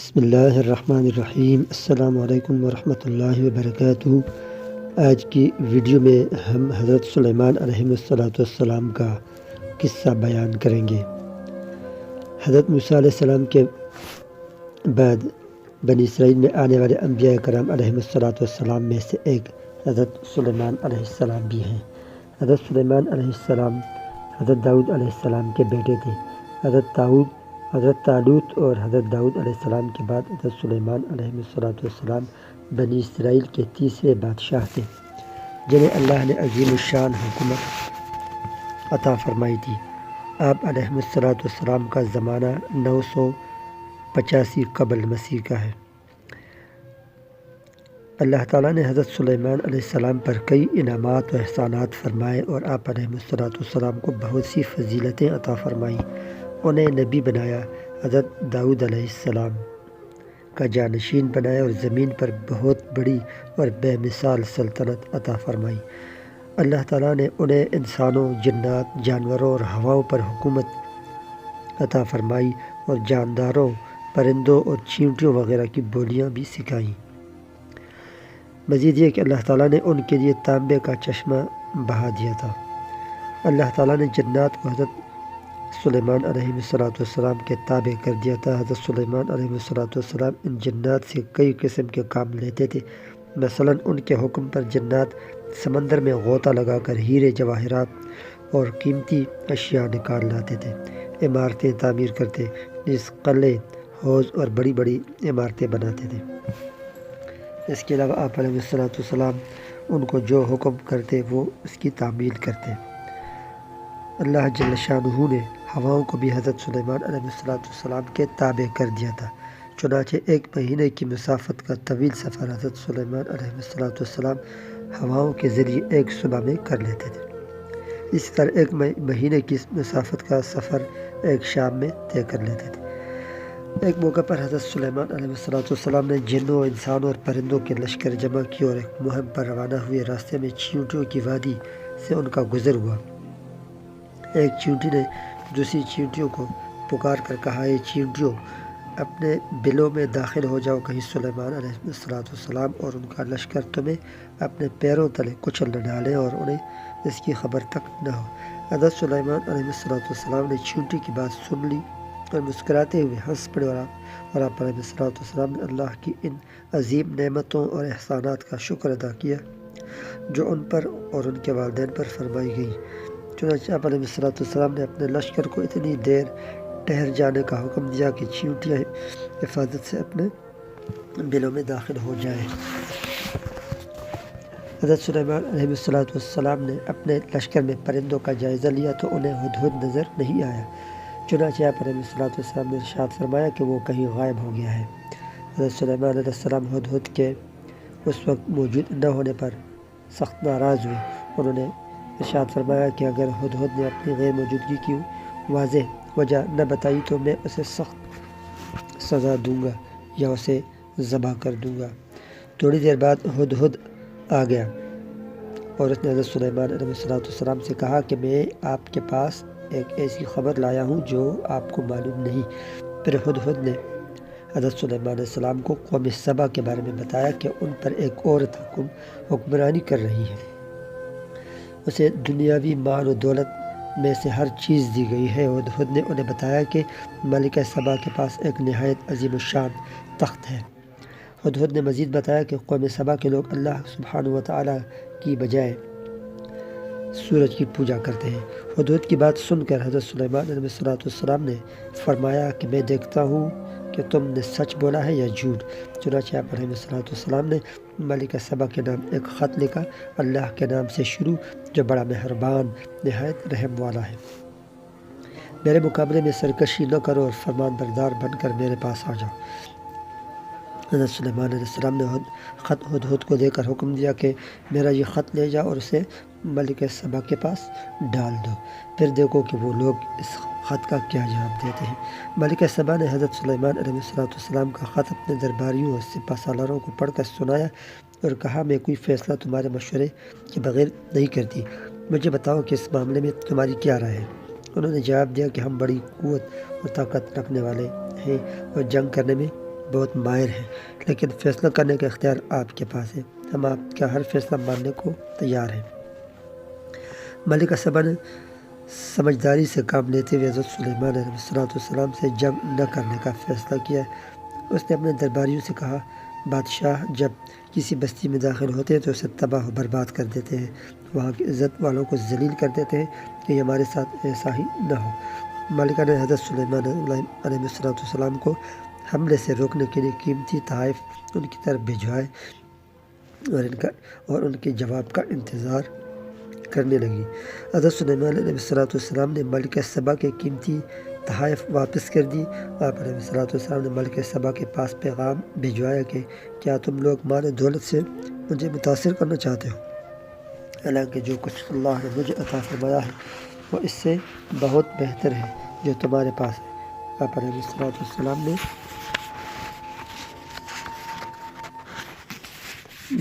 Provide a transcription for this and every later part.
بسم اللہ الرحمن الرحیم۔ السلام علیکم ورحمۃ اللہ وبرکاتہ۔ آج کی ویڈیو میں ہم حضرت سلیمان علیہ السلام کا قصہ بیان کریں گے۔ حضرت موسیٰ علیہ السلام کے بعد بنی اسرائیل میں آنے والے انبیاء کرام علیہ السلام میں سے ایک حضرت سلیمان علیہ السلام بھی ہیں۔ حضرت سلیمان علیہ السلام حضرت داؤد علیہ السلام کے بیٹے تھے۔ حضرت طالوت اور حضرت داؤد علیہ السلام کے بعد حضرت سلیمان علیہ السلام بنی اسرائیل کے تیسرے بادشاہ تھے، جنہیں اللہ نے عظیم الشان حکومت عطا فرمائی تھی۔ آپ علیہ السلام کا زمانہ 985 قبل مسیح کا ہے۔ اللہ تعالیٰ نے حضرت سلیمان علیہ السلام پر کئی انعامات و احسانات فرمائے اور آپ علیہ السلام کو بہت سی فضیلتیں عطا فرمائیں۔ انہیں نبی بنایا، حضرت داؤد علیہ السلام کا جانشین بنایا اور زمین پر بہت بڑی اور بے مثال سلطنت عطا فرمائی۔ اللہ تعالیٰ نے انہیں انسانوں، جنات، جانوروں اور ہواؤں پر حکومت عطا فرمائی اور جانداروں، پرندوں اور چیونٹیوں وغیرہ کی بولیاں بھی سکھائیں۔ مزید یہ کہ اللہ تعالیٰ نے ان کے لیے تانبے کا چشمہ بہا دیا تھا۔ اللہ تعالیٰ نے جنات کو حضرت سلیمان علیہ السلام کے تابع کر دیا تھا۔ حضرت سلیمان علیہ السلام ان جنات سے کئی قسم کے کام لیتے تھے۔ مثلا ان کے حکم پر جنات سمندر میں غوطہ لگا کر ہیرے جواہرات اور قیمتی اشیاء نکال لاتے تھے، عمارتیں تعمیر کرتے، نیز قلعے، حوض اور بڑی بڑی عمارتیں بناتے تھے۔ اس کے علاوہ آپ علیہ السلام ان کو جو حکم کرتے وہ اس کی تعمیل کرتے۔ اللہ جل شانہ نے ہواؤں کو بھی حضرت سلیمان علیہ السلام کے تابع کر دیا تھا۔ چنانچہ ایک مہینے کی مسافت کا طویل سفر حضرت سلیمان علیہ السلام ہواؤں کے ذریعے ایک صبح میں کر لیتے تھے۔ اسی طرح ایک مہینے کی مسافت کا سفر ایک شام میں طے کر لیتے تھے۔ ایک موقع پر حضرت سلیمان علیہ السلام نے جنوں، انسانوں اور پرندوں کے لشکر جمع کیے اور ایک مہم پر روانہ ہوئے۔ راستے میں چیونٹیوں کی وادی سے ان کا گزر ہوا۔ ایک چیونٹی نے دوسری چیونٹیوں کو پکار کر کہا، اے چیونٹیوں، اپنے بلوں میں داخل ہو جاؤ، کہیں سلیمان علیہ السلام اور ان کا لشکر تمہیں اپنے پیروں تلے کچل نہ ڈالیں اور انہیں اس کی خبر تک نہ ہو۔ حضرت سلیمان علیہ السلام نے چیونٹی کی بات سن لی اور مسکراتے ہوئے ہنس پڑے اور آپ علیہ السلام نے اللہ کی ان عظیم نعمتوں اور احسانات کا شکر ادا کیا جو ان پر اور ان کے والدین پر فرمائی گئی۔ چنانچہ آپ علیہ السلام نے اپنے لشکر کو اتنی دیر ٹھہر جانے کا حکم دیا کہ چیونٹیاں حفاظت سے اپنے بلوں میں داخل ہو جائیں۔ حضرت سلیمان علیہ السلام نے اپنے لشکر میں پرندوں کا جائزہ لیا تو انہیں ہدہد نظر نہیں آیا۔ چنانچہ آپ علیہ السلام نے ارشاد فرمایا کہ وہ کہیں غائب ہو گیا ہے۔ حضرت سلیمان علیہ السلام ہدہد کے اس وقت موجود نہ ہونے پر سخت ناراض ہوئے۔ انہوں نے ارشاد فرمایا کہ اگر ہدہد نے اپنی غیر موجودگی کی واضح وجہ نہ بتائی تو میں اسے سخت سزا دوں گا یا اسے ذبح کر دوں گا۔ تھوڑی دیر بعد ہدہد آ گیا اور اس نے حضرت سلیمان علیہ السلام سے کہا کہ میں آپ کے پاس ایک ایسی خبر لایا ہوں جو آپ کو معلوم نہیں۔ پھر ہدہد نے حضرت سلیمان علیہ السلام کو قوم سبا کے بارے میں بتایا کہ ان پر ایک عورت حکمرانی کر رہی ہے۔ اسے دنیاوی مال و دولت میں سے ہر چیز دی گئی ہے۔ ہدہد نے انہیں بتایا کہ ملکہ سبا کے پاس ایک نہایت عظیم الشان تخت ہے۔ ہدہد نے مزید بتایا کہ قوم سبا کے لوگ اللہ سبحانہ و تعالیٰ کی بجائے سورج کی پوجا کرتے ہیں۔ ہدہد کی بات سن کر حضرت سلیمان علیہ السلام نے فرمایا کہ میں دیکھتا ہوں کہ تم نے سچ بولا ہے یا جھوٹ۔ چنانچہ آپ علیہ السلام نے ملکہ سبا کے نام ایک خط لکھا، اللہ کے نام سے شروع جو بڑا مہربان نہایت رحم والا ہے۔ میرے مقابلے میں سرکشی نہ کرو اور فرمان بردار بن کر میرے پاس آ جاؤ۔ حضرت سلیمان علیہ السلام نے خط ہدہد کو دے کر حکم دیا کہ میرا یہ خط لے جاؤ اور اسے ملکہ سبا کے پاس ڈال دو، پھر دیکھو کہ وہ لوگ اس خط کا کیا جواب دیتے ہیں۔ ملکہ سبا نے حضرت سلیمان علیہ السلام کا خط اپنے درباریوں اور سپہ سالاروں کو پڑھ کر سنایا اور کہا، میں کوئی فیصلہ تمہارے مشورے کے بغیر نہیں کرتی، مجھے بتاؤ کہ اس معاملے میں تمہاری کیا رائے ہے۔ انہوں نے جواب دیا کہ ہم بڑی قوت اور طاقت رکھنے والے ہیں اور جنگ کرنے میں بہت ماہر ہیں، لیکن فیصلہ کرنے کا اختیار آپ کے پاس ہے۔ ہم آپ کا ہر فیصلہ ماننے کو تیار ہیں۔ ملکہ سبا نے سمجھداری سے کام لیتے ہوئے حضرت سلیمان علیہ السلام سے جنگ نہ کرنے کا فیصلہ کیا۔ اس نے اپنے درباریوں سے کہا، بادشاہ جب کسی بستی میں داخل ہوتے ہیں تو اسے تباہ و برباد کر دیتے ہیں، وہاں کی عزت والوں کو ذلیل کر دیتے ہیں، کہ ہمارے ساتھ ایسا ہی نہ ہو۔ ملکہ نے حضرت سلیمان علیہ السلام کو حملے سے روکنے کے لیے قیمتی تحائف ان کی طرف بھجوائے اور ان کے جواب کا انتظار کرنے لگی۔ حضرت سلیمان علیہ السلام نے ملکہ سبا کے قیمتی تحائف واپس کر دی۔ آپ علیہ السلام نے ملکہ سبا کے پاس پیغام بھجوایا کہ کیا تم لوگ مال دولت سے مجھے متاثر کرنا چاہتے ہو؟ حالانکہ جو کچھ اللہ نے مجھے عطا فرمایا ہے وہ اس سے بہت بہتر ہے جو تمہارے پاس ہے۔ آپ علیہ السلام نے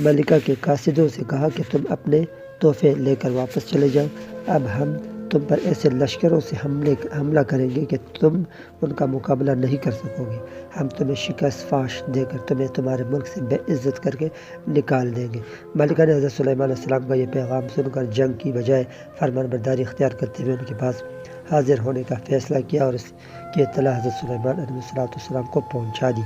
ملکہ کے قاصدوں سے کہا کہ تم اپنے تحفے لے کر واپس چلے جاؤ، اب ہم تم پر ایسے لشکروں سے حملہ کریں گے کہ تم ان کا مقابلہ نہیں کر سکو گے۔ ہم تمہیں شکست فاش دے کر تمہیں تمہارے ملک سے بے عزت کر کے نکال دیں گے۔ ملکہ نے حضرت سلیمان علیہ السلام کا یہ پیغام سن کر جنگ کی بجائے فرمان برداری اختیار کرتے ہوئے ان کے پاس حاضر ہونے کا فیصلہ کیا اور اس کی اطلاع حضرت سلیمان علیہ السلام کو پہنچا دی۔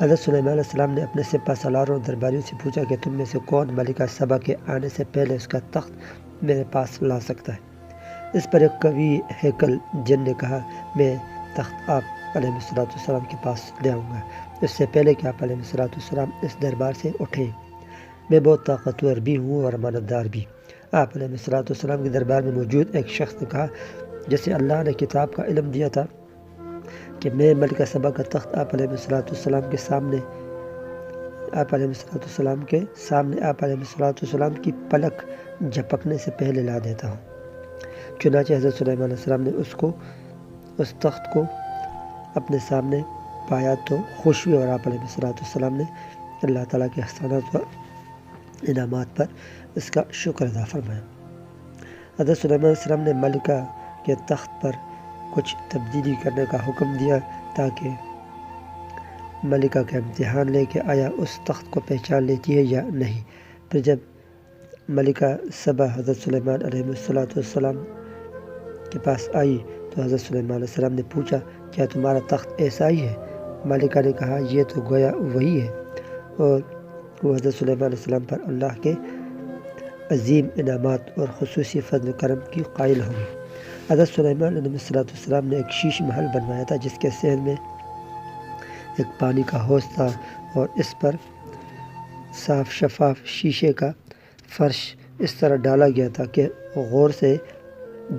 حضرت سلیمان علیہ السلام نے اپنے سپہ سالاروں اور درباریوں سے پوچھا کہ تم میں سے کون ملکہ سبا کے آنے سے پہلے اس کا تخت میرے پاس لا سکتا ہے؟ اس پر ایک قوی ہیکل جن نے کہا، میں تخت آپ علیہ السلام کے پاس لے آؤں گا، اس سے پہلے کہ آپ علیہ السلام اس دربار سے اٹھیں۔ میں بہت طاقتور بھی ہوں اور امانت دار بھی۔ آپ علیہ السلام کے دربار میں موجود ایک شخص نے کہا، جسے اللہ نے کتاب کا علم دیا تھا، کہ میں ملکہ سبا کا تخت آپ علیہ السلام کے سامنے آپ علیہ السلام کی پلک جھپکنے سے پہلے لا دیتا ہوں۔ چنانچہ حضرت سلیمان علیہ السلام نے اس تخت کو اپنے سامنے پایا تو خوش ہوئے، اور آپ علیہ السلام نے اللہ تعالیٰ کے احسانات و انعامات پر اس کا شکر ادا فرمایا۔ حضرت سلیمان علیہ السلام نے ملکہ کے تخت پر کچھ تبدیلی کرنے کا حکم دیا تاکہ ملکہ کا امتحان لے کہ آیا اس تخت کو پہچان لیتی ہے یا نہیں۔ پھر جب ملکہ سبا حضرت سلیمان علیہ السلام کے پاس آئی تو حضرت سلیمان علیہ السلام نے پوچھا، کیا تمہارا تخت ایسا ہی ہے؟ ملکہ نے کہا، یہ تو گویا وہی ہے، اور وہ حضرت سلیمان علیہ السلام پر اللہ کے عظیم انعامات اور خصوصی فضل و کرم کی قائل ہوگی۔ حضرت سلیمان علیہ السلام نے ایک شیش محل بنوایا تھا جس کے صحن میں ایک پانی کا حوض تھا، اور اس پر صاف شفاف شیشے کا فرش اس طرح ڈالا گیا تھا کہ غور سے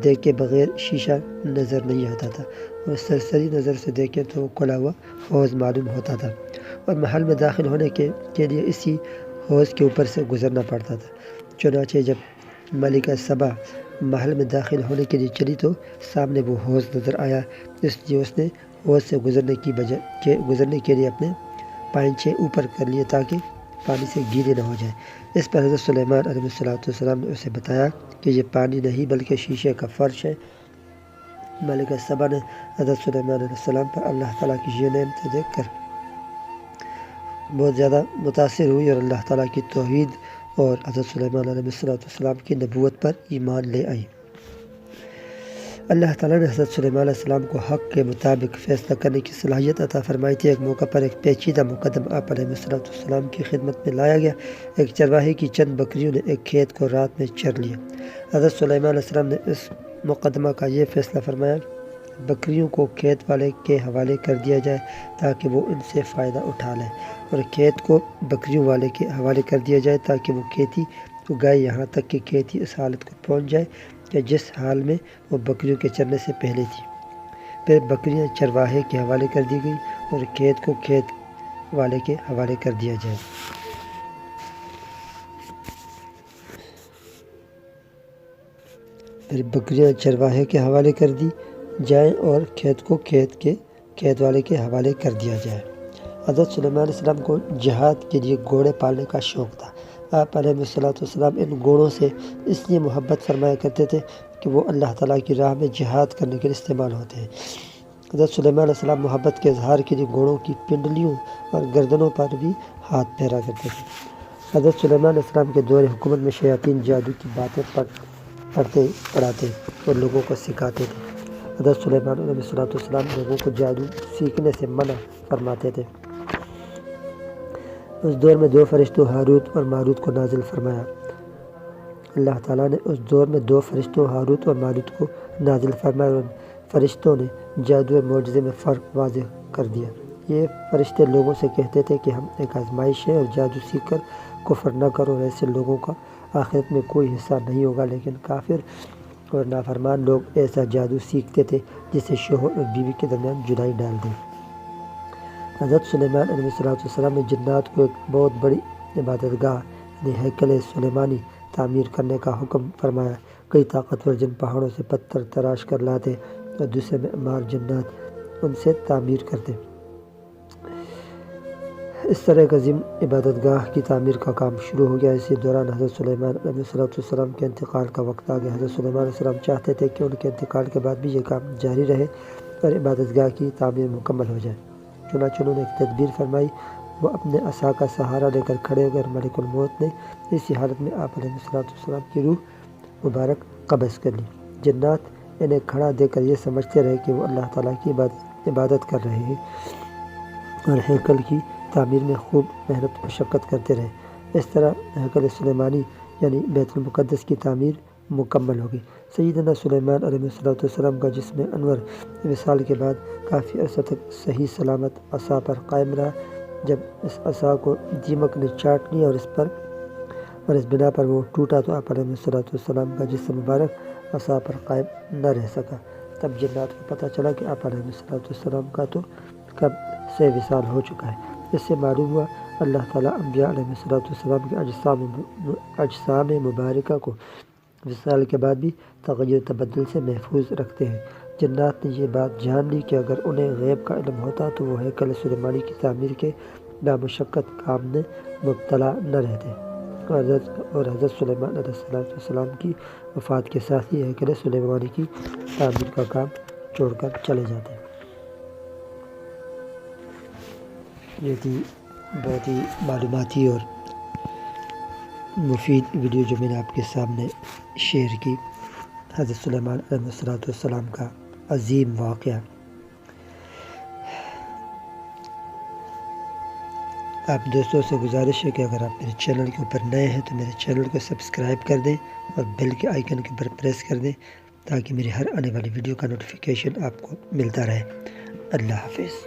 دیکھے بغیر شیشہ نظر نہیں آتا تھا، اور سرسری نظر سے دیکھیں تو وہ کھلا ہوا حوض معلوم ہوتا تھا، اور محل میں داخل ہونے کے لیے اسی حوض کے اوپر سے گزرنا پڑتا تھا۔ چنانچہ جب ملکہ سبا محل میں داخل ہونے کے لیے چلی تو سامنے وہ حوض نظر آیا، اس لیے اس نے حوض سے گزرنے کے لیے اپنے پائنچے اوپر کر لیے تاکہ پانی سے گیلے نہ ہو جائے۔ اس پر حضرت سلیمان علیہ السلام نے اسے بتایا کہ یہ پانی نہیں بلکہ شیشے کا فرش ہے۔ ملکہ سبا نے حضرت سلیمان علیہ السلام پر اللہ تعالیٰ کی یہ نعمت دیکھ کر بہت زیادہ متاثر ہوئی اور اللہ تعالیٰ کی توحید اور حضرت سلیمان علیہ السلام کی نبوت پر ایمان لے آئی۔ اللہ تعالیٰ نے حضرت سلیمان علیہ السلام کو حق کے مطابق فیصلہ کرنے کی صلاحیت عطا فرمائی تھی۔ ایک موقع پر ایک پیچیدہ مقدم آپ علیہ السلام کی خدمت میں لایا گیا۔ ایک چرواہے کی چند بکریوں نے ایک کھیت کو رات میں چر لیا۔ حضرت سلیمان علیہ السلام نے اس مقدمہ کا یہ فیصلہ فرمایا، بکریوں کو کھیت والے کے حوالے کر دیا جائے تاکہ وہ ان سے فائدہ اٹھا لیں، اور کھیت کو بکریوں والے کے حوالے کر دیا جائے تاکہ وہ کھیتی اگائے یہاں تک کہ کھیتی اس حالت کو پہنچ جائے کہ جس حال میں وہ بکریوں کے چرنے سے پہلے تھی۔ پھر بکریاں چرواہے کے حوالے کر دی گئیں اور کھیت کو کھیت والے کے حوالے کر دیا جائے۔ پھر بکریاں چرواہے کے حوالے کر دی جائیں اور کھیت کو کھیت والے کے حوالے کر دیا جائے۔ حضرت سلیمان علیہ السلام کو جہاد کے لیے گھوڑے پالنے کا شوق تھا۔ آپ علیہ السلام ان گھوڑوں سے اس لیے محبت فرمایا کرتے تھے کہ وہ اللہ تعالیٰ کی راہ میں جہاد کرنے کے لیے استعمال ہوتے ہیں۔ حضرت سلیمان علیہ السلام محبت کے اظہار کے لیے گھوڑوں کی پنڈلیوں اور گردنوں پر بھی ہاتھ پھیرا کرتے تھے۔ حضرت سلیمان علیہ السلام کے دور حکومت میں شیاطین جادو کی باتیں پڑھاتے اور لوگوں کو سکھاتے تھے۔ حضرت سلیمان علیہ السلام لوگوں کو جادو سیکھنے سے منع فرماتے تھے۔ اس دور میں 2 فرشتوں ہاروت اور ماروت کو نازل فرمایا۔ اللہ تعالیٰ نے اس دور میں 2 فرشتوں ہاروت اور ماروت کو نازل فرمایا اور فرشتوں نے جادو اور معجزے میں فرق واضح کر دیا۔ یہ فرشتے لوگوں سے کہتے تھے کہ ہم ایک آزمائش ہے اور جادو سیکھ کر کفر نہ کرو، اور ایسے لوگوں کا آخرت میں کوئی حصہ نہیں ہوگا، لیکن کافر اور نافرمان لوگ ایسا جادو سیکھتے تھے جس سے شوہر اور بیوی کے درمیان جدائی ڈال دیں۔ حضرت سلیمان علیہ السلام نے جنات کو ایک بہت بڑی عبادت گاہ یعنی ہیکل سلیمانی تعمیر کرنے کا حکم فرمایا۔ کئی طاقتور جن پہاڑوں سے پتھر تراش کر لاتے اور دوسرے معمار جنات ان سے تعمیر کرتے۔ اس طرح ایک عظیم عبادت گاہ کی تعمیر کا کام شروع ہو گیا۔ اسی دوران حضرت سلیمان علیہ السلام کے انتقال کا وقت آ گیا۔ حضرت سلیمان علیہ السلام چاہتے تھے کہ ان کے انتقال کے بعد بھی یہ کام جاری رہے اور عبادت گاہ کی تعمیر مکمل ہو جائے۔ چنانچہ انہوں نے ایک تدبیر فرمائی، وہ اپنے عصا کا سہارا لے کر کھڑے ہو گئے اور ملک الموت نے اسی حالت میں آپ علیہ السلام کی روح مبارک قبض کر لی۔ جنات انہیں کھڑا دیکھ کر یہ سمجھتے رہے کہ وہ اللہ تعالیٰ کی عبادت کر رہے ہیں اور ہیکل کی تعمیر میں خوب محنت و مشقت کرتے رہے۔ اس طرح ہیکل سلیمانی یعنی بیت المقدس کی تعمیر مکمل ہو گئی۔ سیدنا سلیمان علیہ السلام کا جسم انور وصال کے بعد کافی عرصہ تک صحیح سلامت عصا پر قائم رہا۔ جب اس عصا کو دیمک نے چاٹ لیا اور اس بنا پر وہ ٹوٹا تو آپ علیہ السلام کا جسم مبارک عصا پر قائم نہ رہ سکا۔ تب جنات کو پتہ چلا کہ آپ علیہ السلام کا تو کب سے وصال ہو چکا ہے۔ اس سے معلوم ہوا اللہ تعالیٰ انبیاء علیہ السلام کے اجسام مبارکہ کو وصال کے بعد بھی تغیر و تبدل سے محفوظ رکھتے ہیں۔ جنات نے یہ بات جان لی کہ اگر انہیں غیب کا علم ہوتا تو وہ ہیکل سلیمانی کی تعمیر کے بامشقت کام میں مبتلا نہ رہتے، اور حضرت سلیمان علیہ السلام کی وفات کے ساتھ ہی ہیکل سلیمانی کی تعمیر کا کام چھوڑ کر چلے جاتے۔ یہ تھی بہت ہی معلوماتی اور مفید ویڈیو جو میں نے آپ کے سامنے شیئر کی، حضرت سلیمان علیہ السلام کا عظیم واقعہ۔ آپ دوستوں سے گزارش ہے کہ اگر آپ میرے چینل کے اوپر نئے ہیں تو میرے چینل کو سبسکرائب کر دیں اور بیل کے آئیکن کے اوپر پریس کر دیں تاکہ میری ہر آنے والی ویڈیو کا نوٹیفیکیشن آپ کو ملتا رہے۔ اللہ حافظ۔